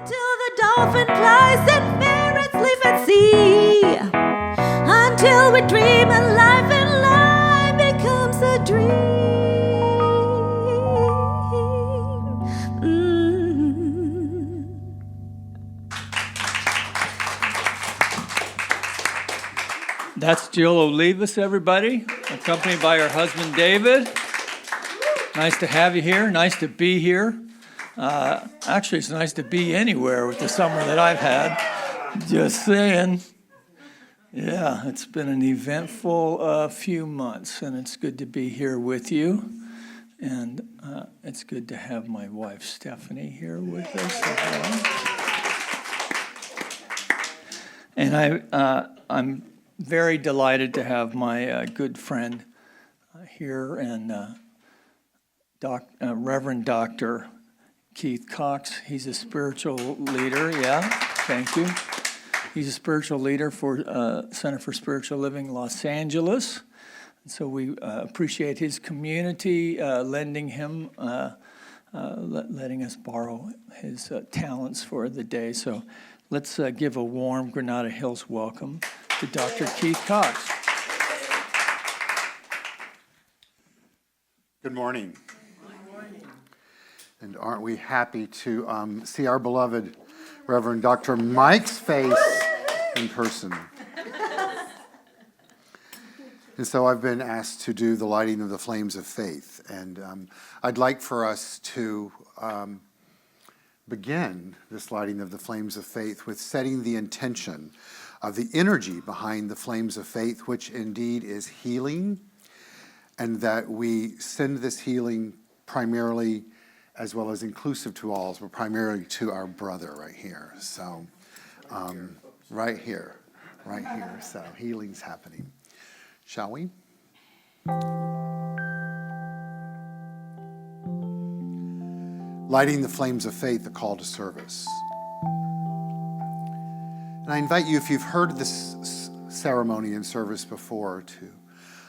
Till the dolphin flies and ferrets live at sea. Until we dream a life and life becomes a dream. That's Jill Olivas, everybody, accompanied by her husband, David. Nice to have you here. Nice to be here. Actually, it's nice to be anywhere with the summer that I've had. Just saying. Yeah, it's been an eventful few months, and it's good to be here with you. And it's good to have my wife, Stephanie, here with us as well. And I'm very delighted to have my good friend here, and Reverend Dr. Keith Cox. He's a spiritual leader. Yeah, thank you. He's a spiritual leader for Center for Spiritual Living Los Angeles. And so we appreciate his community letting us borrow his talents for the day. So let's give a warm Granada Hills welcome to Dr. Keith Cox. Good morning. And aren't we happy to see our beloved Reverend Dr. Mike's face in person. And so I've been asked to do the lighting of the flames of faith. And I'd like for us to begin this lighting of the flames of faith with setting the intention of the energy behind the flames of faith, which indeed is healing, and that we send this healing primarily, as well as inclusive to all, but primarily to our brother right here. So, right here. So, healing's happening. Shall we? Lighting the flames of faith, a call to service. And I invite you, if you've heard this ceremony and service before, to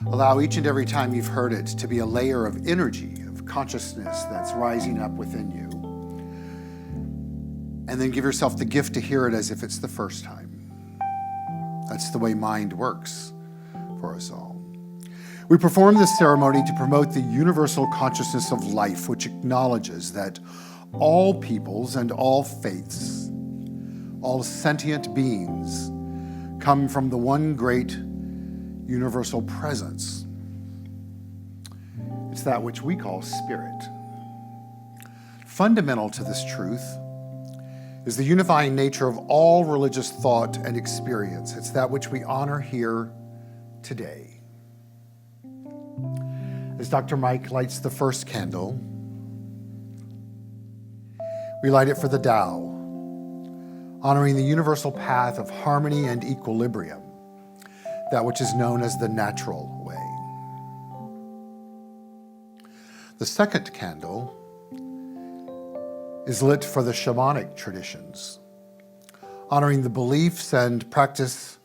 allow each and every time you've heard it to be a layer of energy, of consciousness that's rising up within you. And then give yourself the gift to hear it as if it's the first time. That's the way mind works for us all. We perform this ceremony to promote the universal consciousness of life, which acknowledges that all peoples and all faiths, all sentient beings, come from the one great universal presence. It's that which we call spirit. Fundamental to this truth is the unifying nature of all religious thought and experience. It's that which we honor here today. As Dr. Mike lights the first candle, we light it for the Tao, honoring the universal path of harmony and equilibrium, that which is known as the natural way. The second candle is lit for the shamanic traditions, honoring the beliefs and practice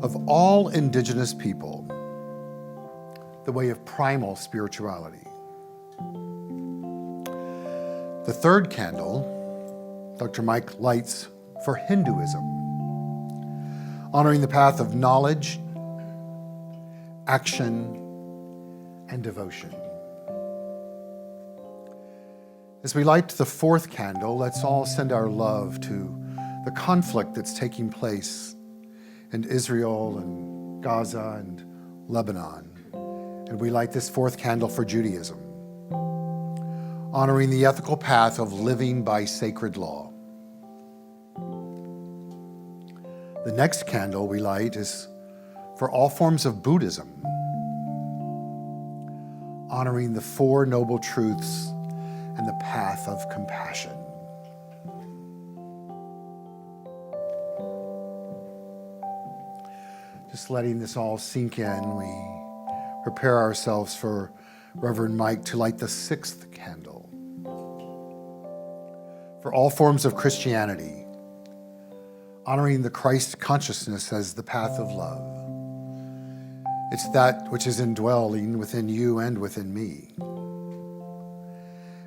of all indigenous people, the way of primal spirituality. The third candle, Dr. Mike lights for Hinduism, honoring the path of knowledge, action, and devotion. As we light the fourth candle, let's all send our love to the conflict that's taking place in Israel and Gaza and Lebanon. And we light this fourth candle for Judaism, honoring the ethical path of living by sacred law. The next candle we light is for all forms of Buddhism, honoring the Four Noble Truths and the path of compassion. Just letting this all sink in, we prepare ourselves for Reverend Mike to light the sixth candle. For all forms of Christianity, honoring the Christ consciousness as the path of love. It's that which is indwelling within you and within me.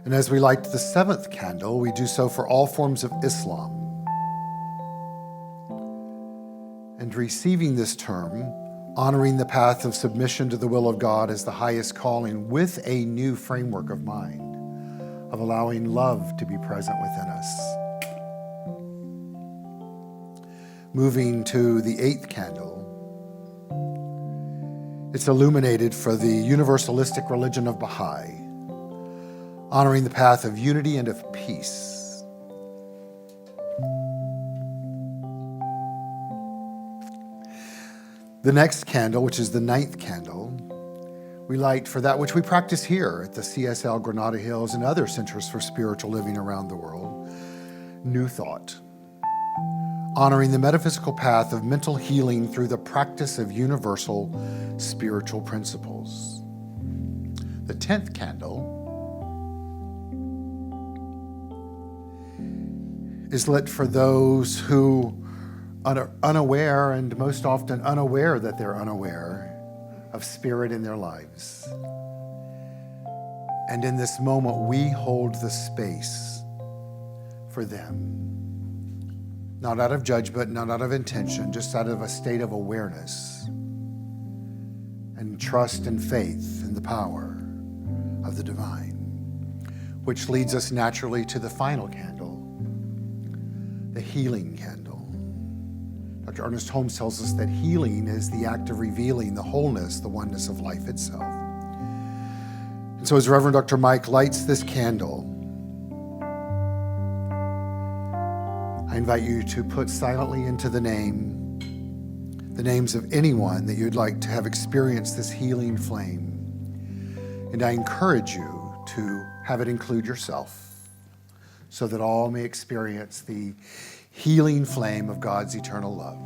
And as we light the seventh candle, we do so for all forms of Islam. And receiving this term, honoring the path of submission to the will of God as the highest calling with a new framework of mind, of allowing love to be present within us. Moving to the eighth candle, it's illuminated for the universalistic religion of Baha'i, honoring the path of unity and of peace. The next candle, which is the ninth candle, we light for that which we practice here at the CSL Granada Hills and other centers for spiritual living around the world, New Thought, honoring the metaphysical path of mental healing through the practice of universal spiritual principles. The 10th candle is lit for those who are unaware, and most often unaware that they're unaware of spirit in their lives. And in this moment, we hold the space for them. Not out of judgment, not out of intention, just out of a state of awareness and trust and faith in the power of the divine, which leads us naturally to the final candle, the healing candle. Dr. Ernest Holmes tells us that healing is the act of revealing the wholeness, the oneness of life itself. And so as Reverend Dr. Mike lights this candle, I invite you to put silently into the names of anyone that you'd like to have experienced this healing flame. And I encourage you to have it include yourself so that all may experience the healing flame of God's eternal love.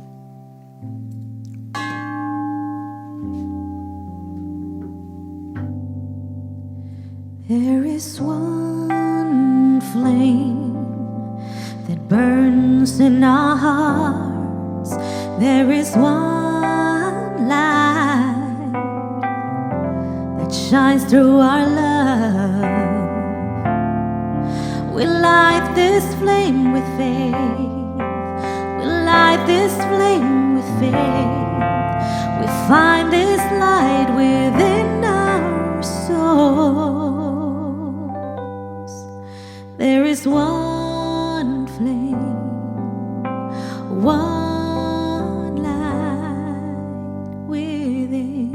There is one flame that burns in our hearts. There is one light that shines through our love. We light this flame with faith. We light this flame with faith. We find this light within our souls. There is one flame, one light within.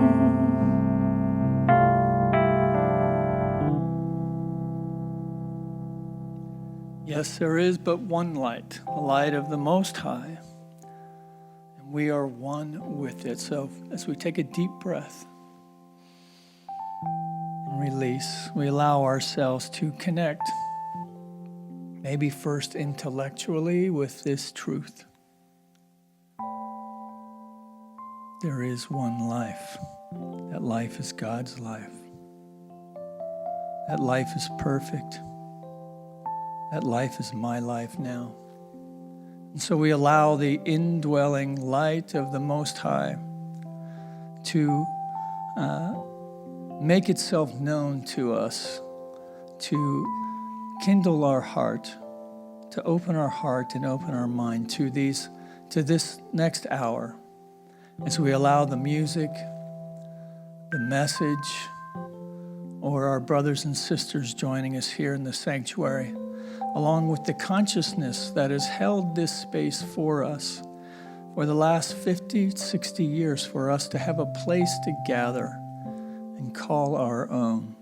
Yes, there is but one light, the light of the Most High. And we are one with it. So as we take a deep breath and release, we allow ourselves to connect, maybe first intellectually with this truth. There is one life. That life is God's life. That life is perfect. That life is my life now. And so we allow the indwelling light of the Most High to make itself known to us, to kindle our heart, to open our heart and open our mind to this next hour, as we allow the music, the message, or our brothers and sisters joining us here in the sanctuary, along with the consciousness that has held this space for us for the last 50, 60 years, for us to have a place to gather and call our own.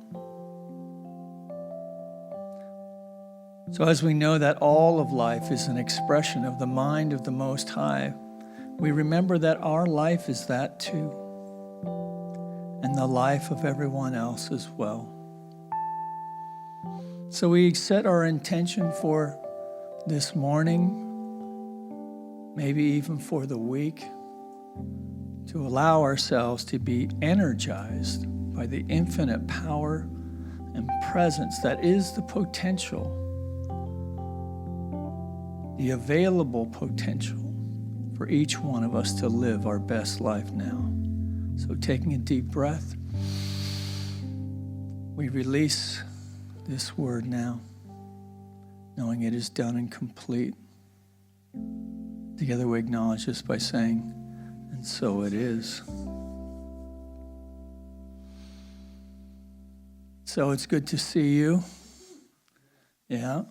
So as we know that all of life is an expression of the mind of the Most High, we remember that our life is that too, and the life of everyone else as well. So we set our intention for this morning, maybe even for the week, to allow ourselves to be energized by the infinite power and presence that is the potential, the available potential for each one of us to live our best life now. So taking a deep breath, we release this word now, knowing it is done and complete. Together we acknowledge this by saying, and so it is. So it's good to see you. Yeah,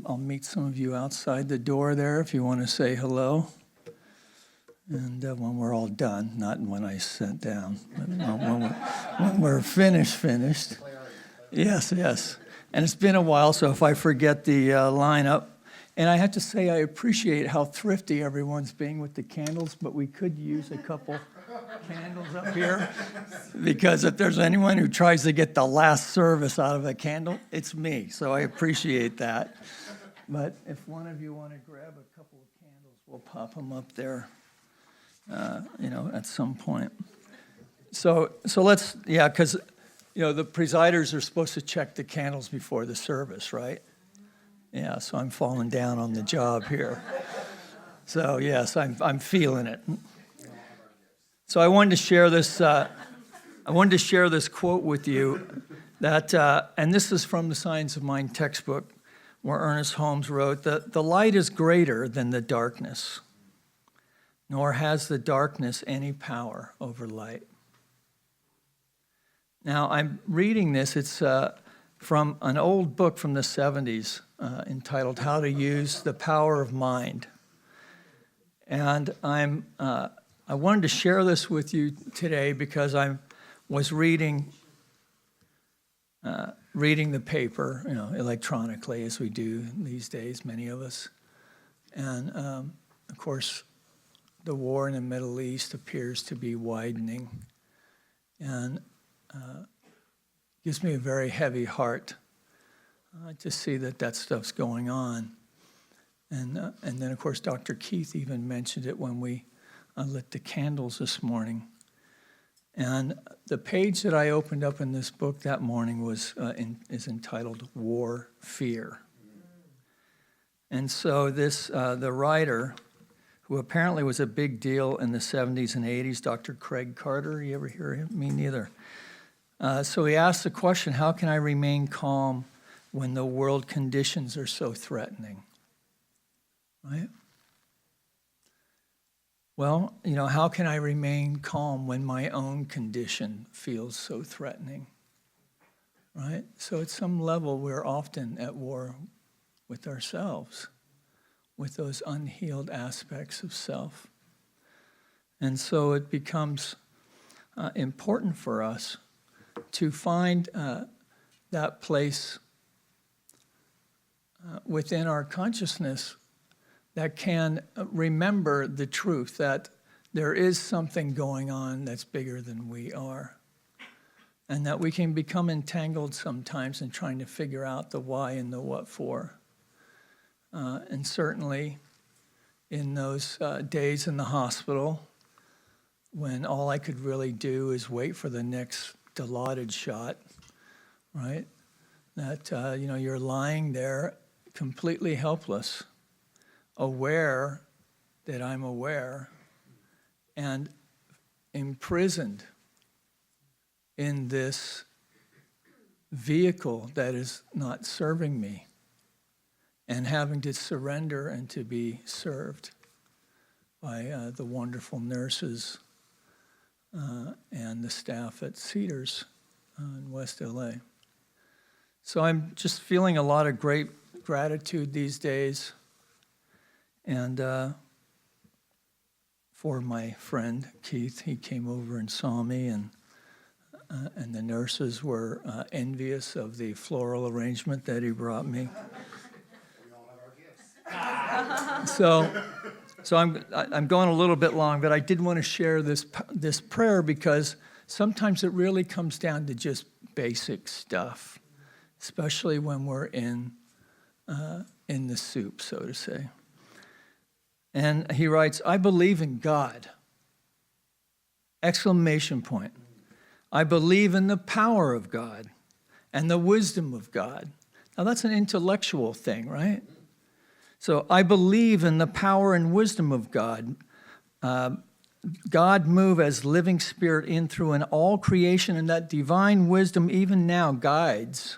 I'll meet some of you outside the door there if you want to say hello. And when we're all done, not when I sit down, but when we're finished. Yes. And it's been a while, so if I forget the lineup, and I have to say I appreciate how thrifty everyone's being with the candles, but we could use a couple candles up here, because if there's anyone who tries to get the last service out of a candle, it's me, so I appreciate that. But if one of you want to grab a couple of candles, we'll pop them up there, at some point. So let's, because, the presiders are supposed to check the candles before the service, right? Yeah, so I'm falling down on the job here. So yes, I'm feeling it. So I wanted to share this. I wanted to share this quote with you, that, and this is from the Science of Mind textbook, where Ernest Holmes wrote that the light is greater than the darkness, nor has the darkness any power over light. Now I'm reading this. It's from an old book from the 70s entitled "How to Use the Power of Mind," and I wanted to share this with you today because I was reading the paper, electronically, as we do these days, many of us. And, of course, the war in the Middle East appears to be widening. And gives me a very heavy heart to see that stuff's going on. And then, of course, Dr. Keith even mentioned it when we lit the candles this morning. And the page that I opened up in this book that morning is entitled War, Fear. And so the writer, who apparently was a big deal in the 70s and 80s, Dr. Craig Carter, you ever hear him? Me neither. So he asked the question, how can I remain calm when the world conditions are so threatening? Right? Well, how can I remain calm when my own condition feels so threatening? Right? So at some level, we're often at war with ourselves, with those unhealed aspects of self. And so it becomes important for us to find that place within our consciousness that can remember the truth that there is something going on that's bigger than we are, and that we can become entangled sometimes in trying to figure out the why and the what for. And certainly in those days in the hospital, when all I could really do is wait for the next Dilaudid shot, right? That, you're lying there completely helpless, aware that I'm aware, and imprisoned in this vehicle that is not serving me, and having to surrender and to be served by the wonderful nurses and the staff at Cedars in West LA. So I'm just feeling a lot of great gratitude these days, and for my friend Keith. He came over and saw me, and the nurses were envious of the floral arrangement that he brought me. We all have our gifts. So I'm going a little bit long, but I did want to share this prayer because sometimes it really comes down to just basic stuff, especially when we're in the soup, so to say. And he writes, I believe in God. Exclamation point. I believe in the power of God and the wisdom of God. Now that's an intellectual thing, right? So I believe in the power and wisdom of God. God move as living spirit in, through, and all creation, and that divine wisdom even now guides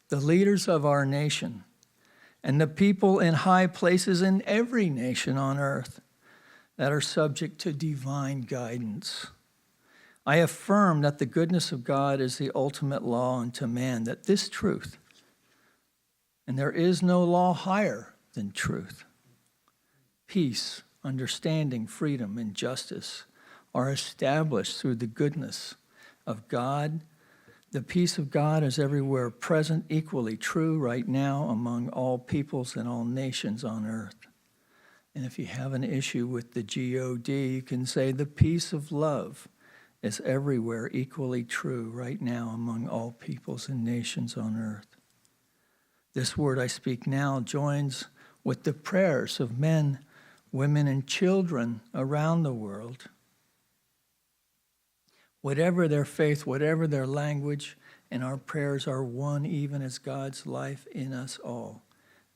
the leaders of our nation, and the people in high places in every nation on earth that are subject to divine guidance. I affirm that the goodness of God is the ultimate law unto man, that this truth, and there is no law higher than truth, peace, understanding, freedom, and justice are established through the goodness of God. The peace of God is everywhere present, equally true right now among all peoples and all nations on earth. And if you have an issue with the G-O-D, you can say the peace of love is everywhere equally true right now among all peoples and nations on earth. This word I speak now joins with the prayers of men, women, and children around the world. Whatever their faith, whatever their language, and our prayers are one, even as God's life in us all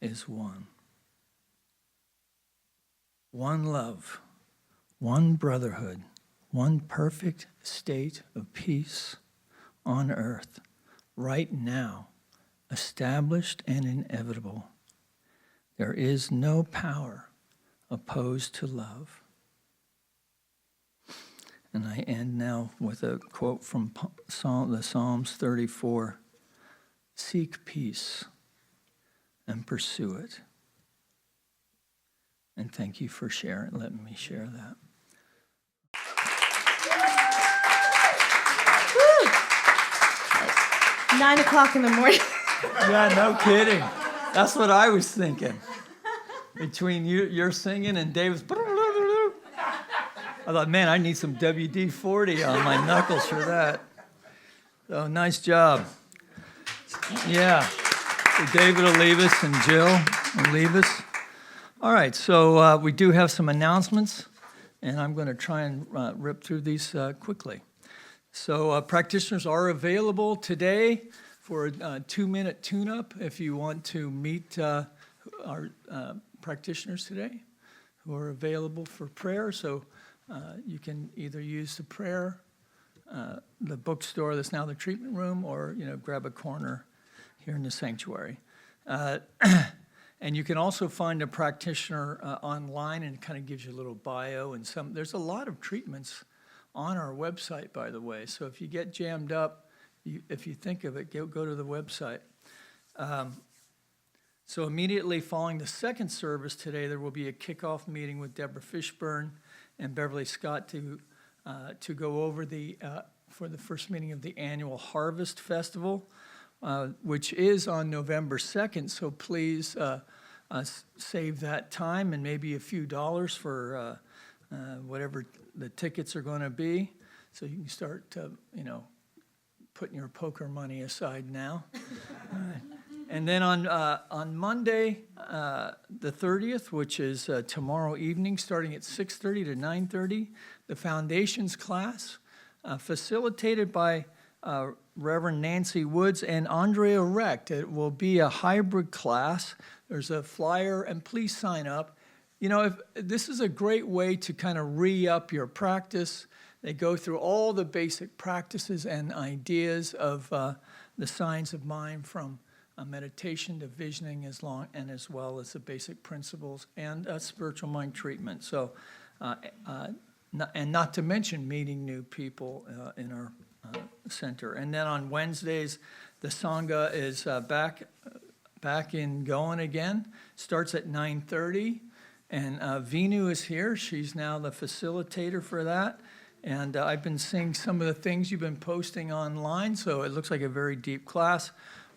is one. One love, one brotherhood, one perfect state of peace on earth, right now, established and inevitable. There is no power opposed to love. And I end now with a quote from the Psalms 34. Seek peace and pursue it. And thank you for letting me share that. 9 o'clock in the morning. Yeah, no kidding. That's what I was thinking. Between you're singing and David's, I thought, man, I need some WD-40 on my knuckles for that. So nice job. Yeah. So David will leave us and Jill will leave us. All right, so we do have some announcements, and I'm going to try and rip through these quickly. So practitioners are available today for a 2-minute tune-up if you want to meet our practitioners today who are available for prayer. So you can either use the prayer, the bookstore that's now the treatment room, or grab a corner here in the sanctuary. And you can also find a practitioner online, and it kind of gives you a little bio and there's a lot of treatments on our website, by the way. So if you get jammed up, if you think of it, go to the website. So immediately following the second service today, there will be a kickoff meeting with Deborah Fishburne and Beverly Scott to go over for the first meeting of the annual Harvest Festival, which is on November 2nd. So please save that time and maybe a few dollars for whatever the tickets are going to be. So you can start, putting your poker money aside now. And then on Monday, the 30th, which is tomorrow evening, starting at 6:30 to 9:30, the Foundations class, facilitated by Reverend Nancy Woods and Andrea Recht. It will be a hybrid class. There's a flyer, and please sign up. This is a great way to kind of re-up your practice. They go through all the basic practices and ideas of the science of mind, from meditation to visioning, as well as the basic principles and spiritual mind treatment. So, and not to mention meeting new people in our center. And then on Wednesdays, the Sangha is back in going again. Starts at 9:30, and Vinu is here. She's now the facilitator for that. And I've been seeing some of the things you've been posting online, so it looks like a very deep class.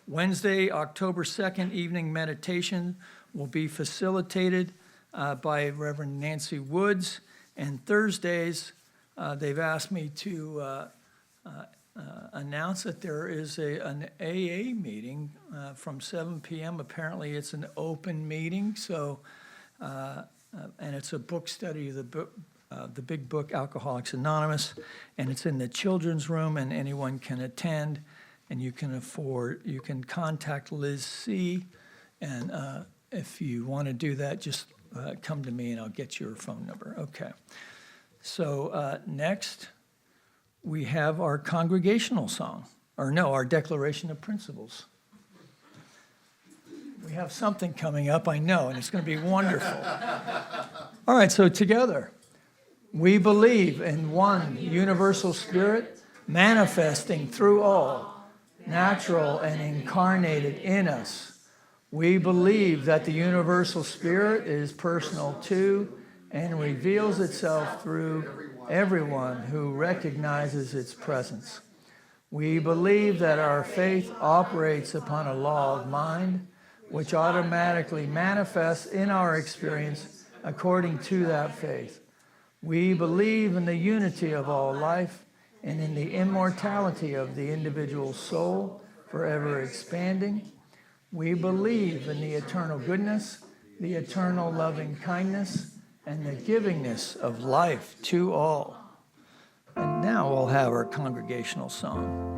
Wednesday, October 2nd, evening meditation will be facilitated by Reverend Nancy Woods. And Thursdays, they've asked me to announce that there is an AA meeting from 7 p.m. Apparently, it's an open meeting, so and it's a book study of the big book, Alcoholics Anonymous, and it's in the children's room, and anyone can attend, and you can contact Liz C., and if you want to do that, just come to me and I'll get your phone number. Okay. So next, we have our congregational song, our Declaration of Principles. We have something coming up, I know, and it's going to be wonderful. All right, so together, we believe in one universal spirit manifesting through all, natural and incarnated in us. We believe that the universal spirit is personal to and reveals itself through everyone who recognizes its presence. We believe that our faith operates upon a law of mind, which automatically manifests in our experience according to that faith. We believe in the unity of all life and in the immortality of the individual soul, forever expanding. We believe in the eternal goodness, the eternal loving kindness, and the givingness of life to all. And now we'll have our congregational song.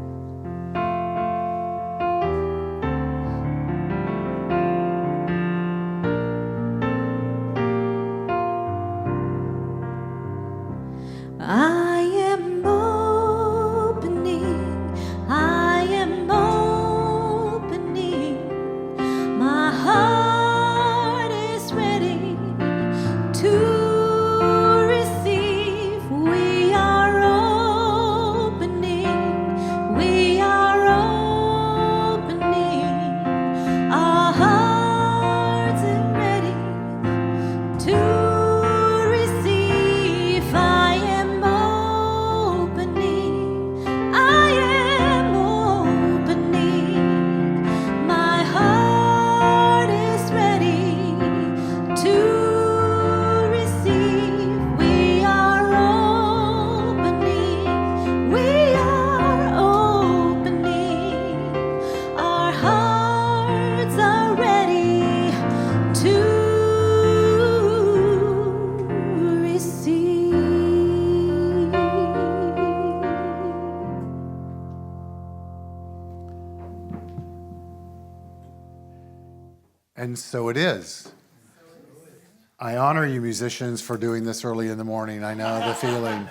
I am opening, I am opening, my heart is ready to receive. We are opening, we are opening, our hearts are ready to receive. I am opening, I am opening, my heart is ready to receive. We are opening, we are opening, our hearts are ready to receive. And so it is. I honor you musicians for doing this early in the morning. I know the feeling.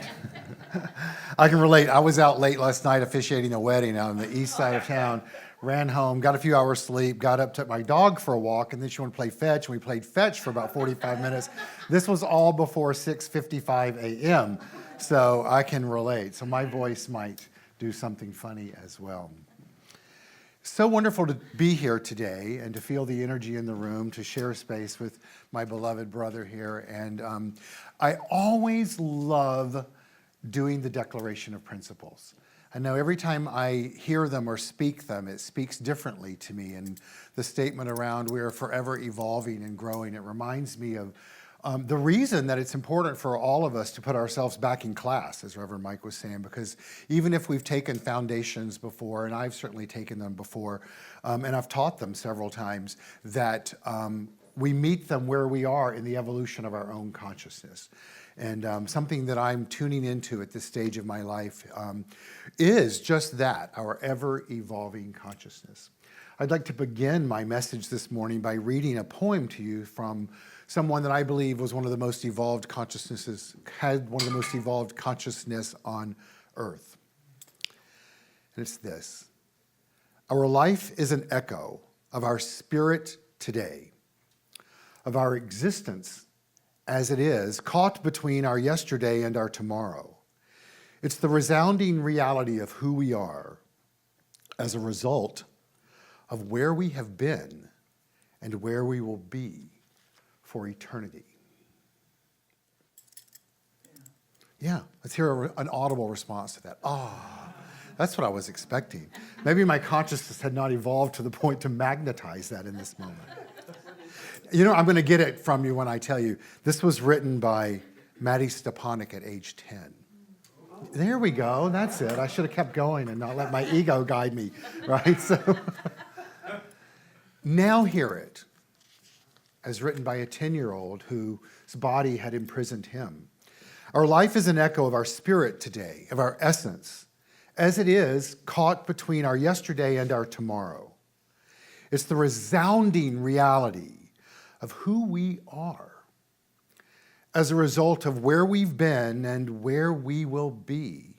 I can relate. I was out late last night officiating a wedding out on the east side of town. Ran home, got a few hours sleep, got up, took my dog for a walk, and then she wanted to play fetch, and we played fetch for about 45 minutes. This was all before 6:55 a.m., so I can relate. So my voice might do something funny as well. So wonderful to be here today and to feel the energy in the room, to share space with my beloved brother here. And I always love doing the Declaration of Principles. I know every time I hear them or speak them, it speaks differently to me. And the statement around we are forever evolving and growing, it reminds me of the reason that it's important for all of us to put ourselves back in class, as Reverend Mike was saying, because even if we've taken foundations before, and I've certainly taken them before, and I've taught them several times, that we meet them where we are in the evolution of our own consciousness. And something that I'm tuning into at this stage of my life is just that, our ever-evolving consciousness. I'd like to begin my message this morning by reading a poem to you from someone that I believe was one of the most evolved consciousnesses, had one of the most evolved consciousness on earth. And it's this: our life is an echo of our spirit today, of our existence as it is, caught between our yesterday and our tomorrow. It's the resounding reality of who we are as a result of where we have been and where we will be for eternity. Yeah, let's hear an audible response to that. That's what I was expecting. Maybe my consciousness had not evolved to the point to magnetize that in this moment. You know, I'm going to get it from you when I tell you. This was written by Maddie Stepanek at age 10. There we go. That's it. I should have kept going and not let my ego guide me, right? So now hear it, as written by a 10-year-old whose body had imprisoned him. Our life is an echo of our spirit today, of our essence, as it is caught between our yesterday and our tomorrow. It's the resounding reality of who we are as a result of where we've been and where we will be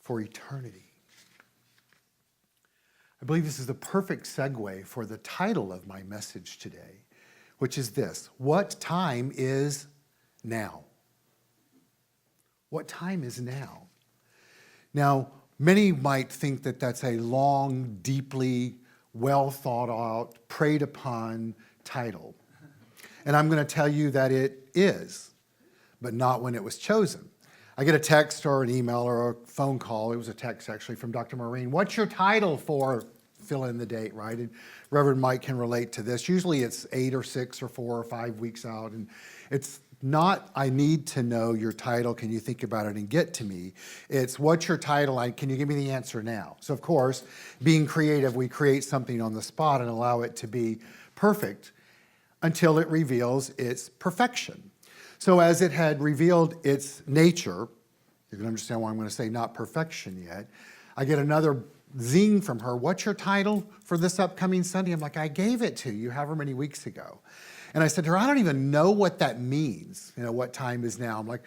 for eternity. I believe this is the perfect segue for the title of my message today, which is this: what time is now? What time is now? Now, many might think that that's a long, deeply, well thought out, preyed upon title. And I'm going to tell you that it is, but not when it was chosen. I get a text or an email or a phone call. It was a text actually from Dr. Maureen. What's your title for fill in the date, right? And Reverend Mike can relate to this. Usually it's 8 or 6 or 4 or 5 weeks out. And it's not, I need to know your title. Can you think about it and get to me? It's, what's your title? Can you give me the answer now? So of course, being creative, we create something on the spot and allow it to be perfect until it reveals its perfection. So as it had revealed its nature, you can understand why I'm going to say not perfection yet, I get another zing from her. What's your title for this upcoming Sunday? I'm like, I gave it to you however many weeks ago. And I said to her, I don't even know what that means. You know, what time is now? I'm like,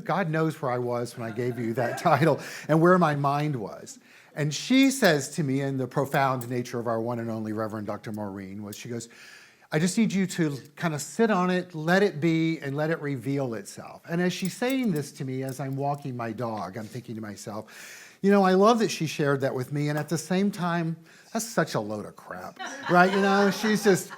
God knows where I was when I gave you that title and where my mind was. And she says to me, in the profound nature of our one and only Reverend Dr. Maureen, she goes, I just need you to kind of sit on it, let it be, and let it reveal itself. And as she's saying this to me as I'm walking my dog, I'm thinking to myself, you know, I love that she shared that with me, and at the same time, that's such a load of crap, right? You know, she's just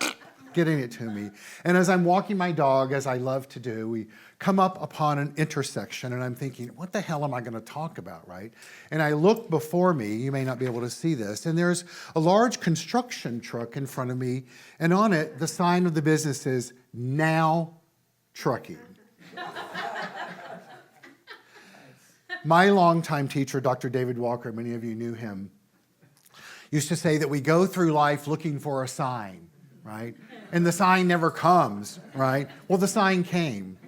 getting it to me. And as I'm walking my dog, as I love to do, we come up upon an intersection, and I'm thinking, what the hell am I going to talk about, right? And I look before me, you may not be able to see this, and there's a large construction truck in front of me, and on it, the sign of the business is Now Trucking. My longtime teacher, Dr. David Walker, many of you knew him, used to say that we go through life looking for a sign, right? And the sign never comes, right? Well, the sign came.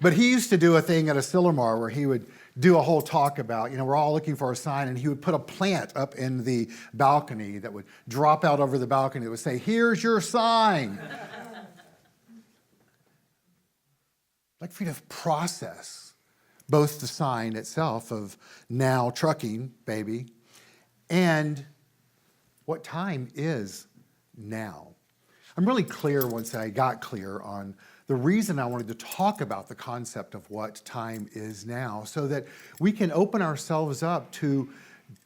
But he used to do a thing at a Sillamar where he would do a whole talk about, you know, we're all looking for a sign, and he would put a plant up in the balcony that would drop out over the balcony that would say, here's your sign. I'd like for you to process both the sign itself of Now Trucking, baby, and what time is now. I'm really clear once I got clear on the reason I wanted to talk about the concept of what time is now, so that we can open ourselves up to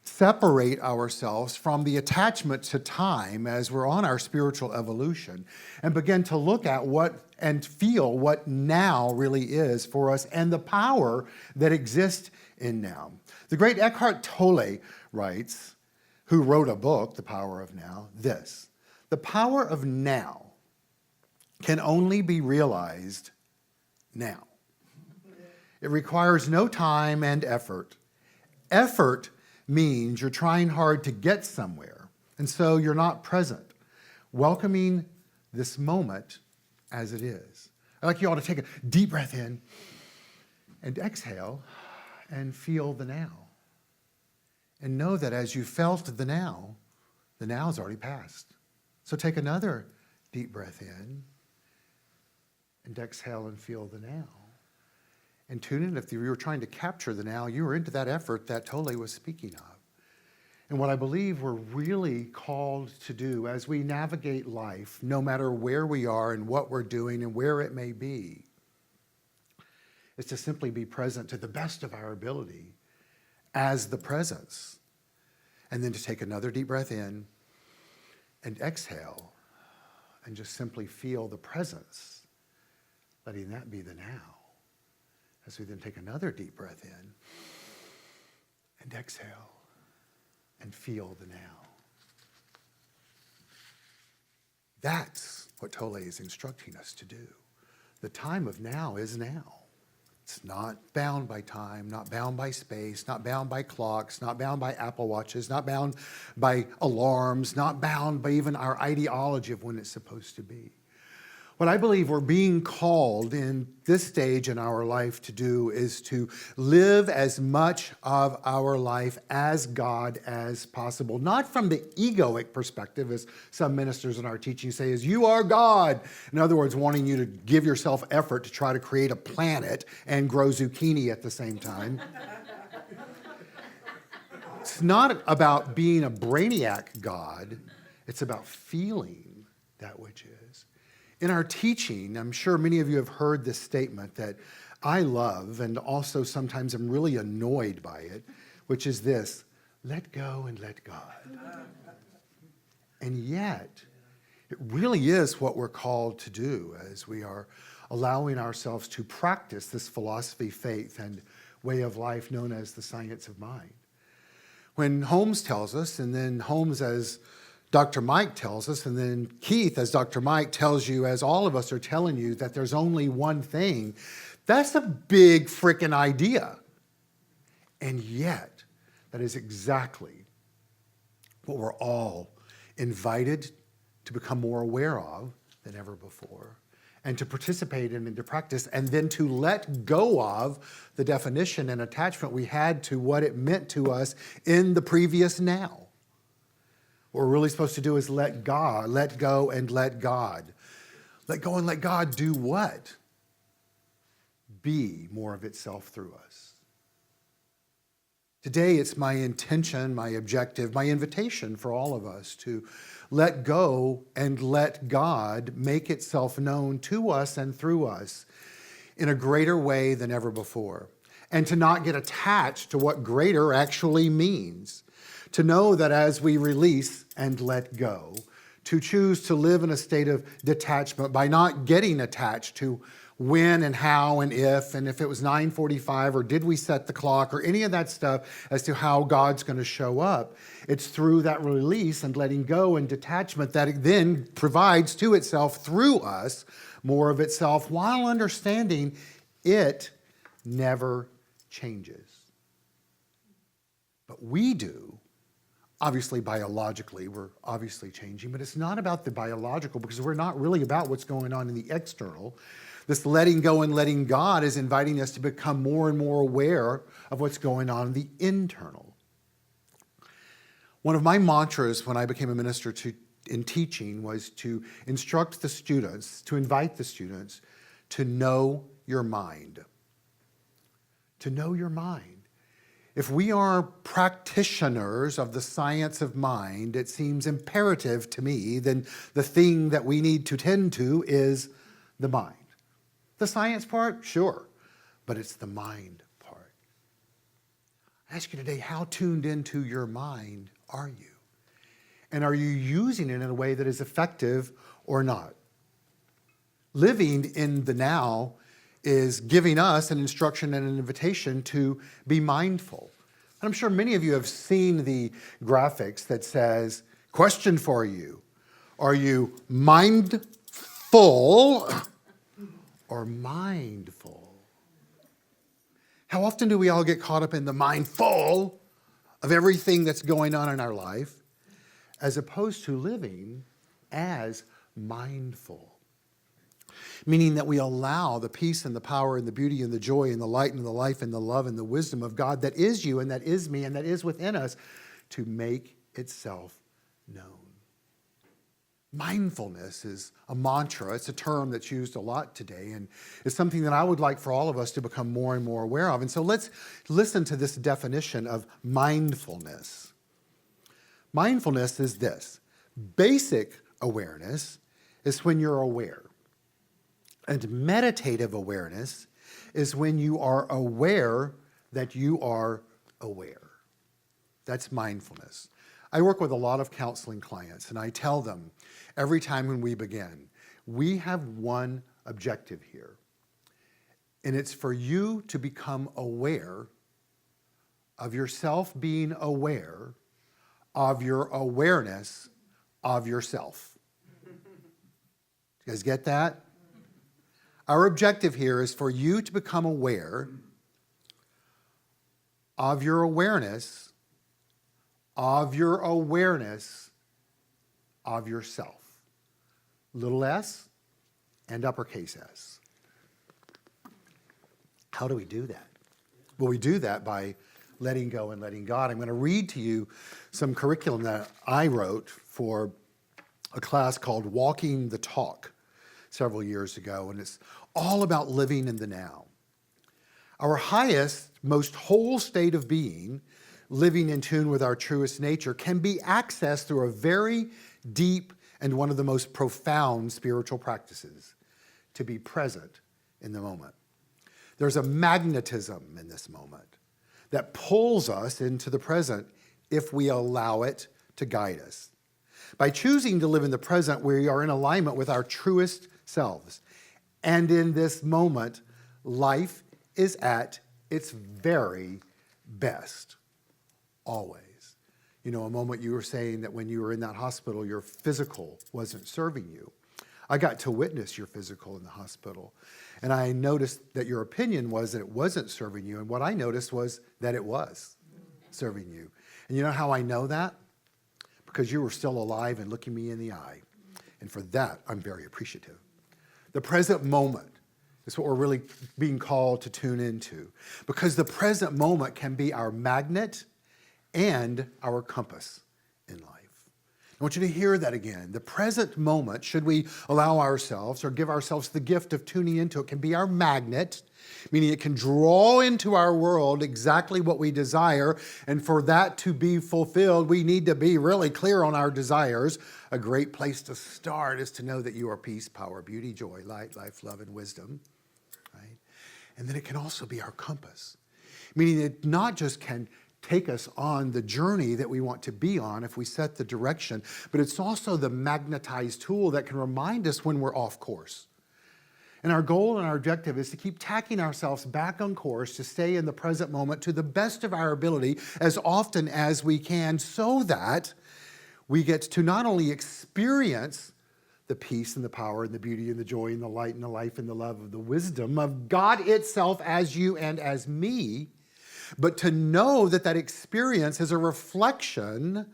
separate ourselves from the attachment to time as we're on our spiritual evolution and begin to look at what and feel what now really is for us and the power that exists in now. The great Eckhart Tolle writes, who wrote a book, The Power of Now, this: the power of now can only be realized now. It requires no time and effort. Effort means you're trying hard to get somewhere, and so you're not present, welcoming this moment as it is. I'd like you all to take a deep breath in and exhale and feel the now. And know that as you felt the now's already passed. So take another deep breath in and exhale and feel the now. And tune in. If you were trying to capture the now, you were into that effort that Tolle was speaking of. And what I believe we're really called to do as we navigate life, no matter where we are and what we're doing and where it may be, is to simply be present to the best of our ability as the presence. And then to take another deep breath in and exhale and just simply feel the presence, letting that be the now. As we then take another deep breath in and exhale and feel the now. That's what Tolle is instructing us to do. The time of now is now. It's not bound by time, not bound by space, not bound by clocks, not bound by Apple Watches, not bound by alarms, not bound by even our ideology of when it's supposed to be. What I believe we're being called in this stage in our life to do is to live as much of our life as God as possible. Not from the egoic perspective, as some ministers in our teaching say, is you are God. In other words, wanting you to give yourself effort to try to create a planet and grow zucchini at the same time. It's not about being a brainiac God. It's about feeling that which is. In our teaching, I'm sure many of you have heard this statement that I love and also sometimes I'm really annoyed by it, which is this: let go and let God. And yet, it really is what we're called to do as we are allowing ourselves to practice this philosophy, faith, and way of life known as the science of mind. When Holmes tells us, and then Holmes as Dr. Mike tells us, and then Keith as Dr. Mike tells you, as all of us are telling you, that there's only one thing, that's a big freaking idea. And yet, that is exactly what we're all invited to become more aware of than ever before, and to participate in and to practice, and then to let go of the definition and attachment we had to what it meant to us in the previous now. What we're really supposed to do is let God, let go and let God. Let go and let God do what? Be more of itself through us. Today, it's my intention, my objective, my invitation for all of us to let go and let God make itself known to us and through us in a greater way than ever before. And to not get attached to what greater actually means. To know that as we release and let go, to choose to live in a state of detachment by not getting attached to when and how and if it was 9:45 or did we set the clock or any of that stuff as to how God's going to show up. It's through that release and letting go and detachment that it then provides to itself through us more of itself, while understanding it never changes. But we do. Obviously, biologically, we're obviously changing, but it's not about the biological, because we're not really about what's going on in the external. This letting go and letting God is inviting us to become more and more aware of what's going on in the internal. One of my mantras when I became a minister in teaching was to instruct the students, to invite the students to know your mind. To know your mind. If we are practitioners of the science of mind, it seems imperative to me then the thing that we need to tend to is the mind. The science part, sure, but it's the mind part. I ask you today, how tuned into your mind are you? And are you using it in a way that is effective or not? Living in the now is giving us an instruction and an invitation to be mindful. And I'm sure many of you have seen the graphics that says, question for you, are you mindful or mindful? How often do we all get caught up in the mindful of everything that's going on in our life, as opposed to living as mindful? Meaning that we allow the peace and the power and the beauty and the joy and the light and the life and the love and the wisdom of God that is you and that is me and that is within us to make itself known. Mindfulness is a mantra. It's a term that's used a lot today, and it's something that I would like for all of us to become more and more aware of. And so let's listen to this definition of mindfulness. Mindfulness is this: basic awareness is when you're aware. And meditative awareness is when you are aware that you are aware. That's mindfulness. I work with a lot of counseling clients, and I tell them every time when we begin, we have one objective here, and it's for you to become aware of yourself being aware of your awareness of yourself. You guys get that? Our objective here is for you to become aware of your awareness of yourself. Little s and uppercase S. How do we do that? Well, we do that by letting go and letting God. I'm going to read to you some curriculum that I wrote for a class called Walking the Talk several years ago, and it's all about living in the now. Our highest, most whole state of being living in tune with our truest nature can be accessed through a very deep and one of the most profound spiritual practices, to be present in the moment. There's a magnetism in this moment that pulls us into the present if we allow it to guide us. By choosing to live in the present, we are in alignment with our truest selves. And in this moment, life is at its very best. Always. You know, a moment you were saying that when you were in that hospital, your physical wasn't serving you. I got to witness your physical in the hospital. And I noticed that your opinion was that it wasn't serving you. And what I noticed was that it was serving you. And you know how I know that? Because you were still alive and looking me in the eye. And for that, I'm very appreciative. The present moment is what we're really being called to tune into. Because the present moment can be our magnet and our compass in life. I want you to hear that again. The present moment, should we allow ourselves or give ourselves the gift of tuning into it, can be our magnet, meaning it can draw into our world exactly what we desire. And for that to be fulfilled, we need to be really clear on our desires. A great place to start is to know that you are peace, power, beauty, joy, light, life, love, and wisdom. Right? And then it can also be our compass, meaning it not just can take us on the journey that we want to be on if we set the direction, but it's also the magnetized tool that can remind us when we're off course. And our goal and our objective is to keep tacking ourselves back on course to stay in the present moment to the best of our ability as often as we can, so that we get to not only experience the peace and the power and the beauty and the joy and the light and the life and the love of the wisdom of God itself as you and as me, but to know that that experience is a reflection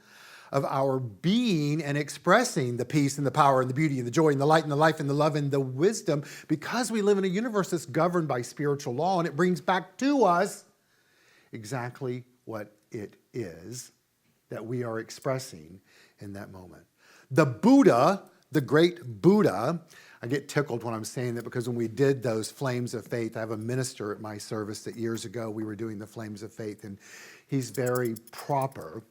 of our being and expressing the peace and the power and the beauty and the joy and the light and the life and the love and the wisdom, because we live in a universe that's governed by spiritual law, and it brings back to us exactly what it is that we are expressing in that moment. The Buddha, the great Buddha, I get tickled when I'm saying that because when we did those Flames of Faith, I have a minister at my service that years ago we were doing the Flames of Faith, and he's very proper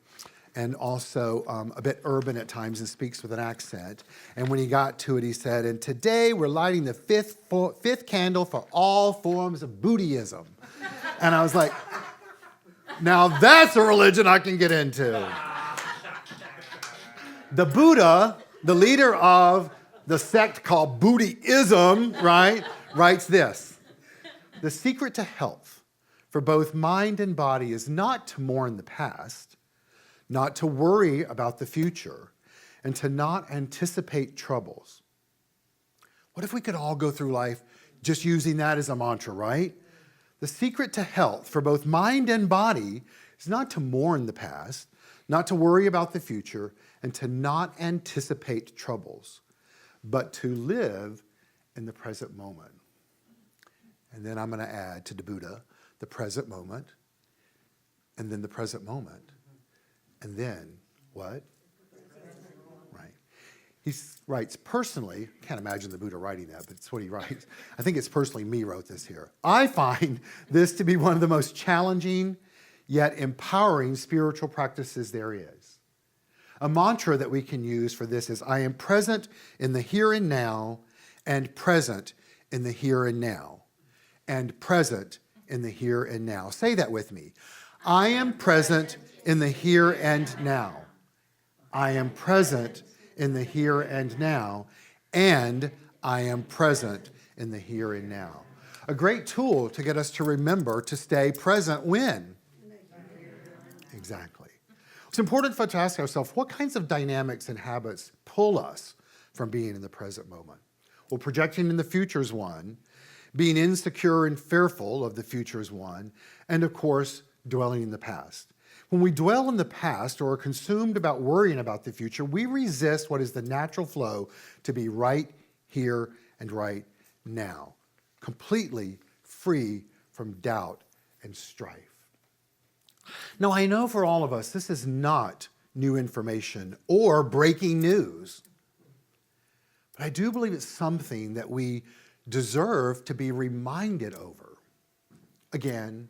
and also a bit urban at times and speaks with an accent. And when he got to it, he said, and today we're lighting the fifth candle for all forms of Buddhism. And I was like, now that's a religion I can get into. The Buddha, the leader of the sect called Buddhism, right, writes this: the secret to health for both mind and body is not to mourn the past, not to worry about the future, and to not anticipate troubles. What if we could all go through life just using that as a mantra, right? The secret to health for both mind and body is not to mourn the past, not to worry about the future, and to not anticipate troubles, but to live in the present moment. And then I'm going to add to the Buddha, the present moment, and then the present moment, and then what? Right. He writes, personally, can't imagine the Buddha writing that, but it's what he writes. I think it's personally me wrote this here. I find this to be one of the most challenging yet empowering spiritual practices there is. A mantra that we can use for this is, I am present in the here and now, and present in the here and now, and present in the here and now. Say that with me. I am present in the here and now. I am present in the here and now, and I am present in the here and now. A great tool to get us to remember to stay present when? Exactly. It's important for us to ask ourselves, what kinds of dynamics and habits pull us from being in the present moment? Well, projecting in the future is one, being insecure and fearful of the future is one, and of course, dwelling in the past. When we dwell in the past or are consumed about worrying about the future, we resist what is the natural flow to be right here and right now, completely free from doubt and strife. Now, I know for all of us, this is not new information or breaking news, but I do believe it's something that we deserve to be reminded over again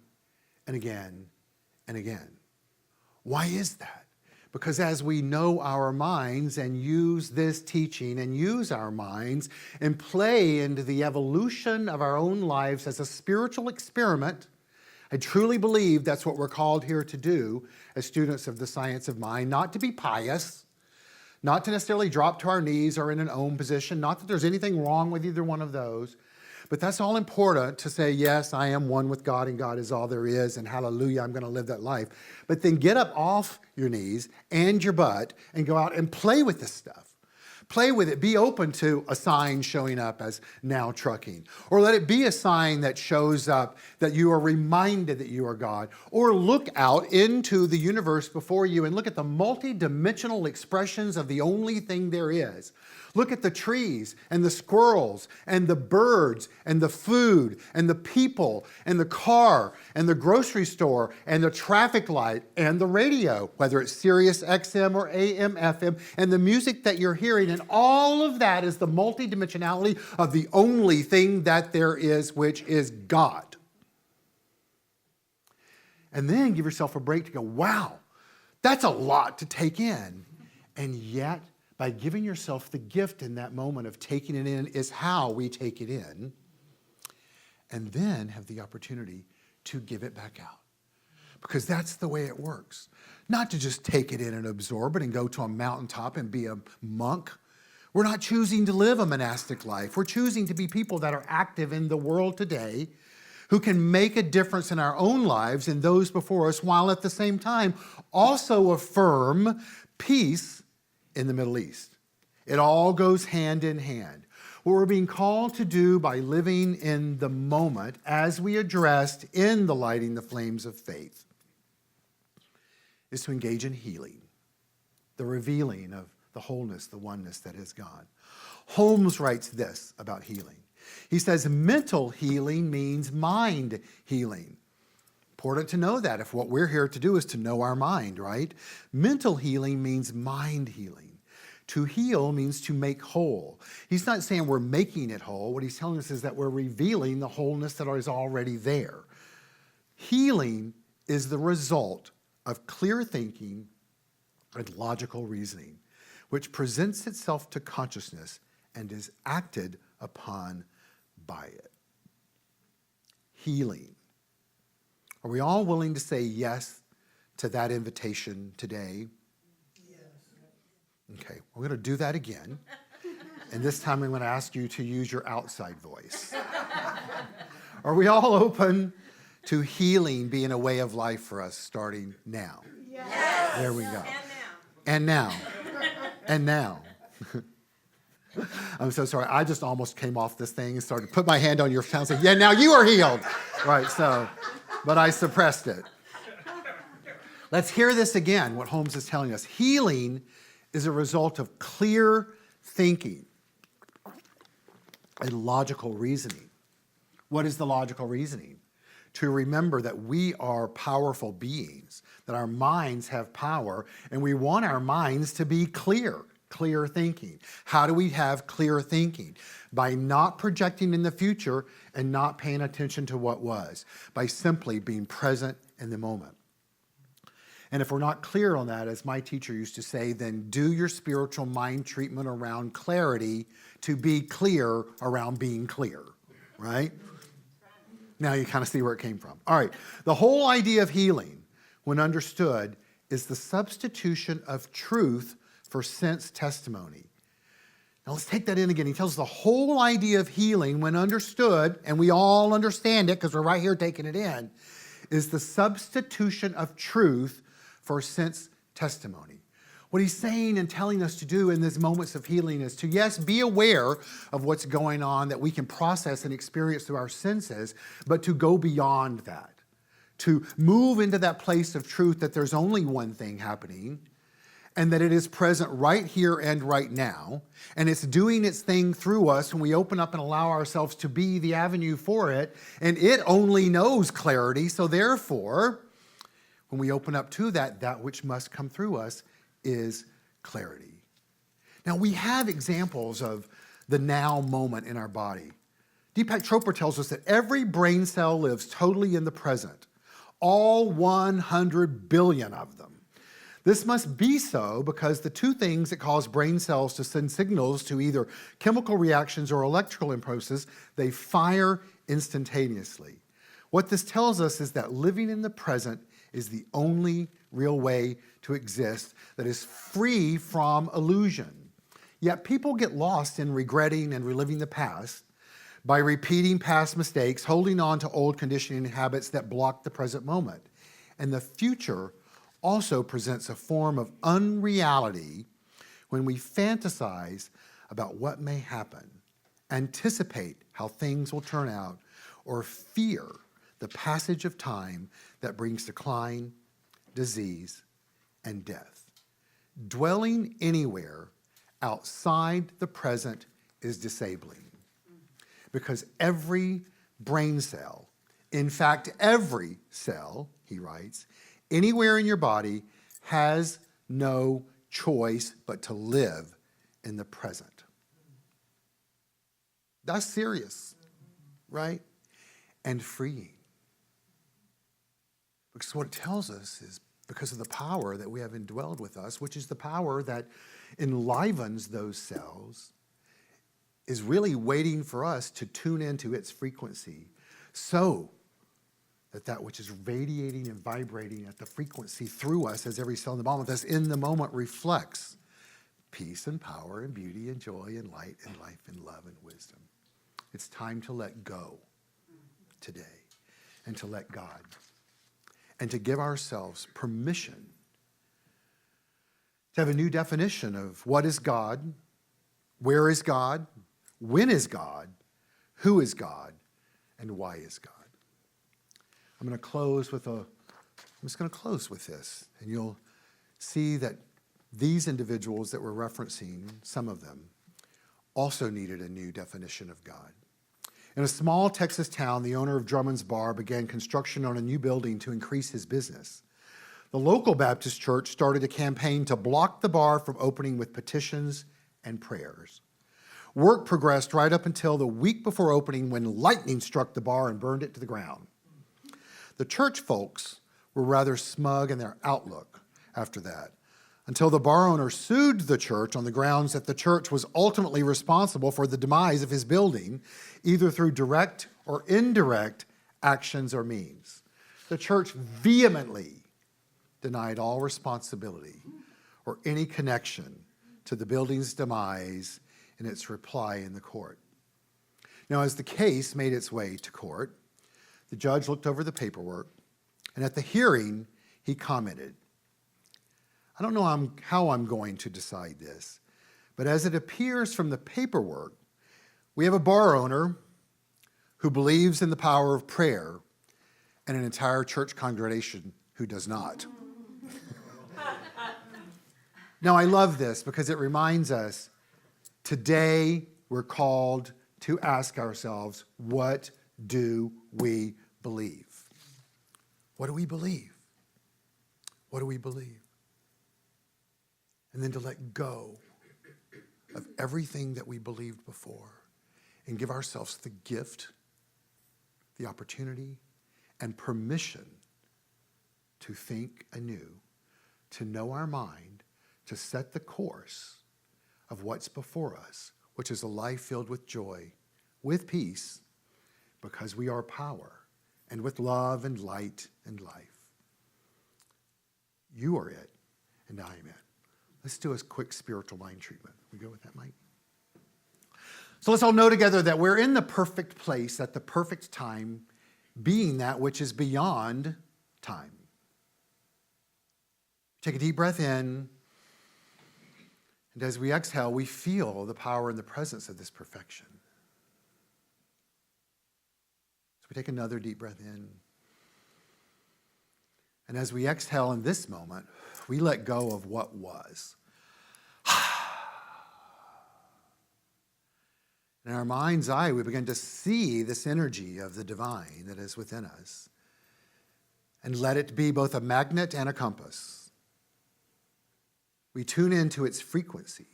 and again and again. Why is that? Because as we know our minds and use this teaching and use our minds and play into the evolution of our own lives as a spiritual experiment, I truly believe that's what we're called here to do as students of the science of mind, not to be pious, not to necessarily drop to our knees or in an own position, not that there's anything wrong with either one of those, but that's all important to say, yes, I am one with God and God is all there is, and hallelujah, I'm going to live that life. But then get up off your knees and your butt and go out and play with this stuff. Play with it. Be open to a sign showing up as now trucking. Or let it be a sign that shows up that you are reminded that you are God. Or look out into the universe before you and look at the multi-dimensional expressions of the only thing there is. Look at the trees and the squirrels and the birds and the food and the people and the car and the grocery store and the traffic light and the radio, whether it's Sirius XM or AM, FM, and the music that you're hearing. And all of that is the multidimensionality of the only thing that there is, which is God. And then give yourself a break to go, wow, that's a lot to take in. And yet, by giving yourself the gift in that moment of taking it in is how we take it in, and then have the opportunity to give it back out. Because that's the way it works. Not to just take it in and absorb it and go to a mountaintop and be a monk. We're not choosing to live a monastic life. We're choosing to be people that are active in the world today, who can make a difference in our own lives and those before us, while at the same time also affirm peace in the Middle East. It all goes hand in hand. What we're being called to do by living in the moment, as we addressed in the Lighting the Flames of Faith, is to engage in healing, the revealing of the wholeness, the oneness that is God. Holmes writes this about healing. He says, mental healing means mind healing. Important to know that if what we're here to do is to know our mind, right? Mental healing means mind healing. To heal means to make whole. He's not saying we're making it whole. What he's telling us is that we're revealing the wholeness that is already there. Healing is the result of clear thinking and logical reasoning, which presents itself to consciousness and is acted upon by it. Healing. Are we all willing to say yes to that invitation today? Okay, we're going to do that again. And this time I'm going to ask you to use your outside voice. Are we all open to healing being a way of life for us starting now? Yes. There we go. And now. And now. I'm so sorry. I just almost came off this thing and started to put my hand on your mouth and say, yeah, now you are healed. Right, so, but I suppressed it. Let's hear this again, what Holmes is telling us. Healing is a result of clear thinking and logical reasoning. What is the logical reasoning? To remember that we are powerful beings, that our minds have power, and we want our minds to be clear thinking. How do we have clear thinking? By not projecting in the future and not paying attention to what was, by simply being present in the moment. And if we're not clear on that, as my teacher used to say, then do your spiritual mind treatment around clarity to be clear around being clear, right? Now you kind of see where it came from. All right, the whole idea of healing, when understood, is the substitution of truth for sense testimony. Now let's take that in again. He tells us the whole idea of healing, when understood, and we all understand it because we're right here taking it in, is the substitution of truth for sense testimony. What he's saying and telling us to do in these moments of healing is to, yes, be aware of what's going on that we can process and experience through our senses, but to go beyond that, to move into that place of truth that there's only one thing happening and that it is present right here and right now, and it's doing its thing through us when we open up and allow ourselves to be the avenue for it, and it only knows clarity, so therefore, when we open up to that, that which must come through us is clarity. Now, we have examples of the now moment in our body. Deepak Chopra tells us that every brain cell lives totally in the present, all 100 billion of them. This must be so because the two things that cause brain cells to send signals to either chemical reactions or electrical impulses, they fire instantaneously. What this tells us is that living in the present is the only real way to exist that is free from illusion. Yet people get lost in regretting and reliving the past by repeating past mistakes, holding on to old conditioning and habits that block the present moment. And the future also presents a form of unreality when we fantasize about what may happen, anticipate how things will turn out, or fear the passage of time that brings decline, disease, and death. Dwelling anywhere outside the present is disabling because every brain cell, in fact, every cell, he writes, anywhere in your body has no choice but to live in the present. That's serious, right? And freeing. Because what it tells us is because of the power that we have indwelled with us, which is the power that enlivens those cells, is really waiting for us to tune into its frequency so that which is radiating and vibrating at the frequency through us as every cell in the body with us in the moment reflects peace and power and beauty and joy and light and life and love and wisdom. It's time to let go today and to let God and to give ourselves permission to have a new definition of what is God, where is God, when is God, who is God, and why is God. I'm just going to close with this, and you'll see that these individuals that we're referencing, some of them, also needed a new definition of God. In a small Texas town, the owner of Drummond's Bar began construction on a new building to increase his business. The local Baptist church started a campaign to block the bar from opening with petitions and prayers. Work progressed right up until the week before opening when lightning struck the bar and burned it to the ground. The church folks were rather smug in their outlook after that, until the bar owner sued the church on the grounds that the church was ultimately responsible for the demise of his building, either through direct or indirect actions or means. The church vehemently denied all responsibility or any connection to the building's demise in its reply in the court. Now, as the case made its way to court, the judge looked over the paperwork, and at the hearing, he commented, I don't know how I'm going to decide this, but as it appears from the paperwork, we have a bar owner who believes in the power of prayer and an entire church congregation who does not. Now, I love this because it reminds us today we're called to ask ourselves, what do we believe? What do we believe? What do we believe? And then to let go of everything that we believed before and give ourselves the gift, the opportunity, and permission to think anew, to know our mind, to set the course of what's before us, which is a life filled with joy, with peace, because we are power, and with love and light and life. You are it, and I am it. Let's do a quick spiritual mind treatment. We go with that, Mike? So let's all know together that we're in the perfect place at the perfect time, being that which is beyond time. Take a deep breath in, and as we exhale, we feel the power and the presence of this perfection. So we take another deep breath in. And as we exhale in this moment, we let go of what was. In our mind's eye, we begin to see this energy of the divine that is within us and let it be both a magnet and a compass. We tune into its frequency,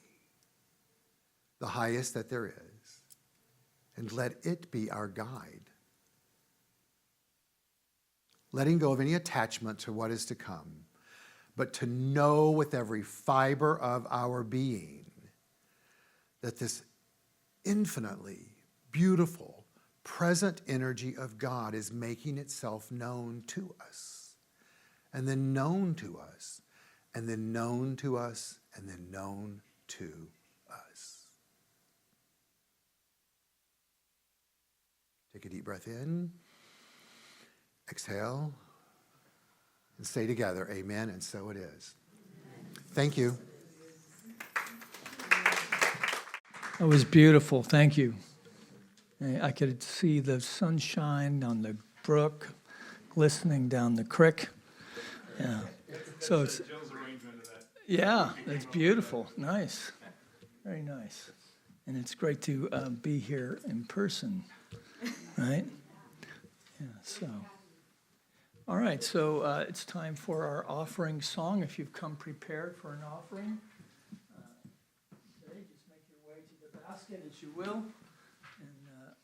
the highest that there is, and let it be our guide. Letting go of any attachment to what is to come but to know with every fiber of our being that this infinitely beautiful, present energy of God is making itself known to us, and then known to us, and then known to us, and then known to us. Take a deep breath in, exhale, and say together, amen, and so it is. Thank you. That was beautiful. Thank you. I could see the sunshine on the brook, glistening down the creek. Yeah. So it's yeah, that's beautiful. Nice, very nice, and it's great to be here in person, right? Yeah. So, all right. So it's time for our offering song. If you've come prepared for an offering, okay, just make your way to the basket as you will, and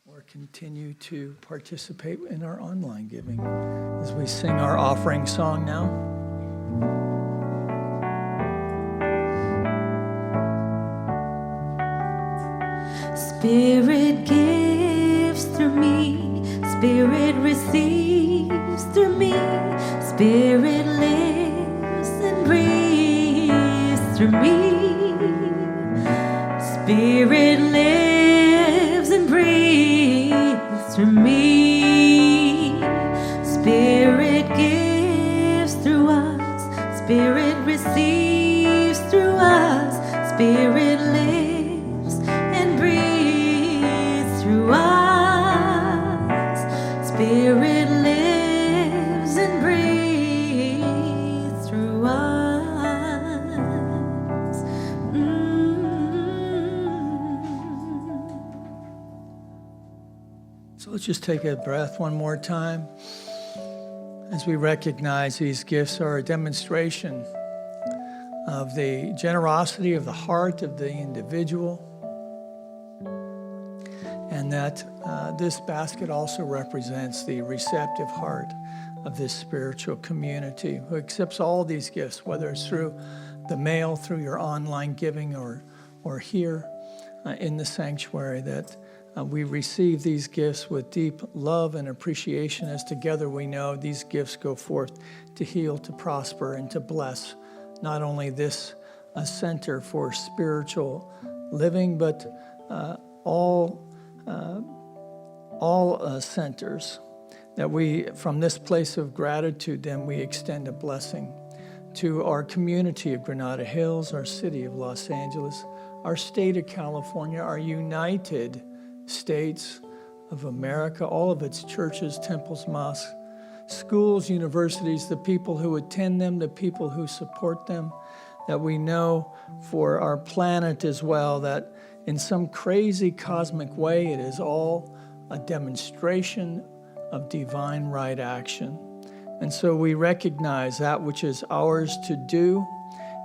or continue to participate in our online giving as we sing our offering song now. Spirit gives through me, Spirit receives through me, Spirit lives and breathes through me, Spirit lives and breathes through me, Spirit gives through us, Spirit receives through us, Spirit lives through us, Spirit lives and breathes through us. So let's just take a breath one more time as we recognize these gifts are a demonstration of the generosity of the heart of the individual, and that this basket also represents the receptive heart of this spiritual community who accepts all these gifts, whether it's through the mail, through your online giving, or here in the sanctuary, that we receive these gifts with deep love and appreciation, as together we know these gifts go forth to heal, to prosper, and to bless not only this center for spiritual living, but all centers, that we, from this place of gratitude, then we extend a blessing to our community of Granada Hills, our city of Los Angeles, our state of California, our United States of America, all of its churches, temples, mosques, schools, universities, the people who attend them, the people who support them, that we know for our planet as well, that in some crazy cosmic way, it is all a demonstration of divine right action. And so we recognize that which is ours to do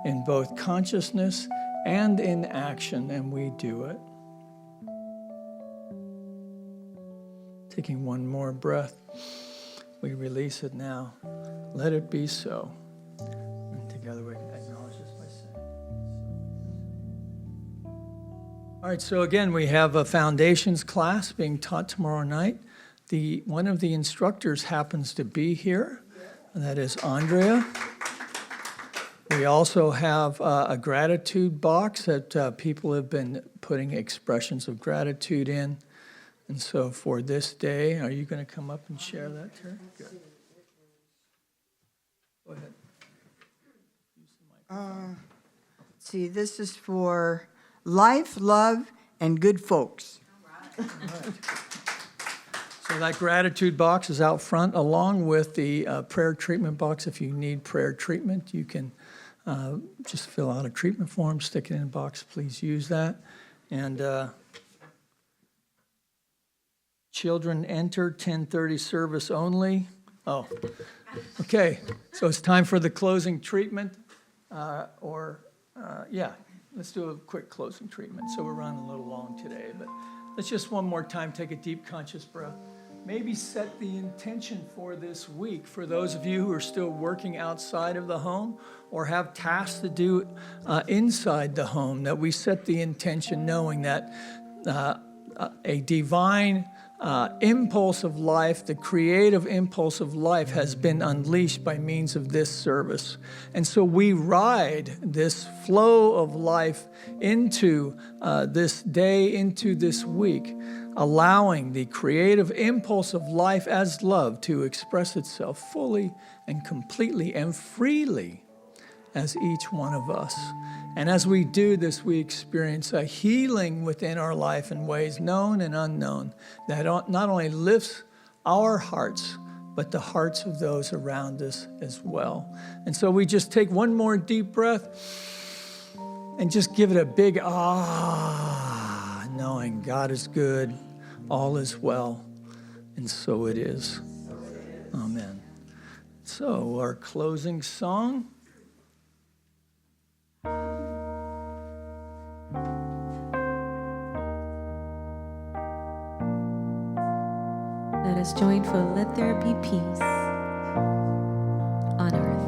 in both consciousness and in action, and we do it. Taking one more breath, we release it now. Let it be so. And together we acknowledge this by saying. All right, so again, we have a foundations class being taught tomorrow night. One of the instructors happens to be here, and that is Andrea. We also have a gratitude box that people have been putting expressions of gratitude in. And so for this day, are you going to come up and share that, Terry? Good. Go ahead. See, this is for life, love, and good folks. All right. So that gratitude box is out front, along with the prayer treatment box. If you need prayer treatment, you can just fill out a treatment form, stick it in a box. Please use that. And children enter 10:30 service only. Oh, okay. So it's time for the closing treatment, let's do a quick closing treatment. So we're running a little long today, but let's just one more time take a deep conscious breath. maybe set the intention for this week. For those of you who are still working outside of the home or have tasks to do inside the home, that we set the intention knowing that a divine impulse of life, the creative impulse of life, has been unleashed by means of this service. And so we ride this flow of life into this day, into this week, allowing the creative impulse of life as love to express itself fully and completely and freely as each one of us. And as we do this, we experience a healing within our life in ways known and unknown that not only lifts our hearts, but the hearts of those around us as well. And so we just take one more deep breath and just give it a big ah, knowing God is good, all is well, and so it is. Amen. So our closing song. Let us join for Let There Be Peace on earth.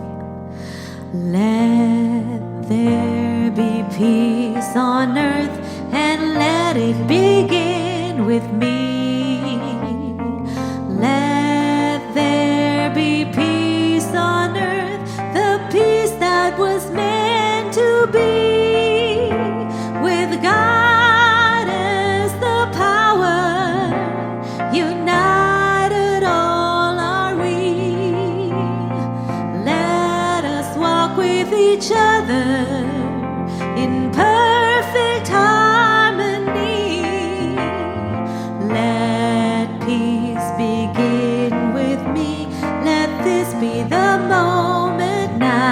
Let there be peace on earth, and let it begin with me. Let there be peace on earth, the peace that was meant to be, with God as the power, united all are we. Let us walk with each other in perfect harmony. Let peace begin with me. Let this be the moment now.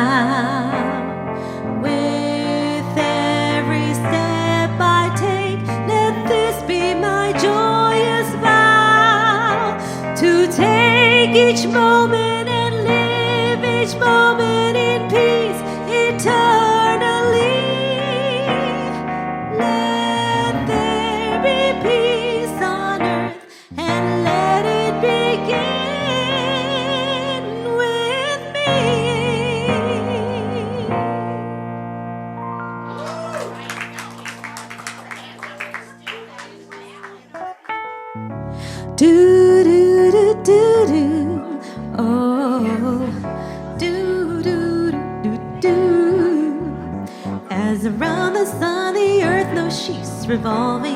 With every step I take, let this be my joyous vow, to take each moment and live each moment in peace eternally. Let there be peace on earth, and let it begin with me. Do do do do do, oh, do do do do. As around the sun the earth knows she's revolving.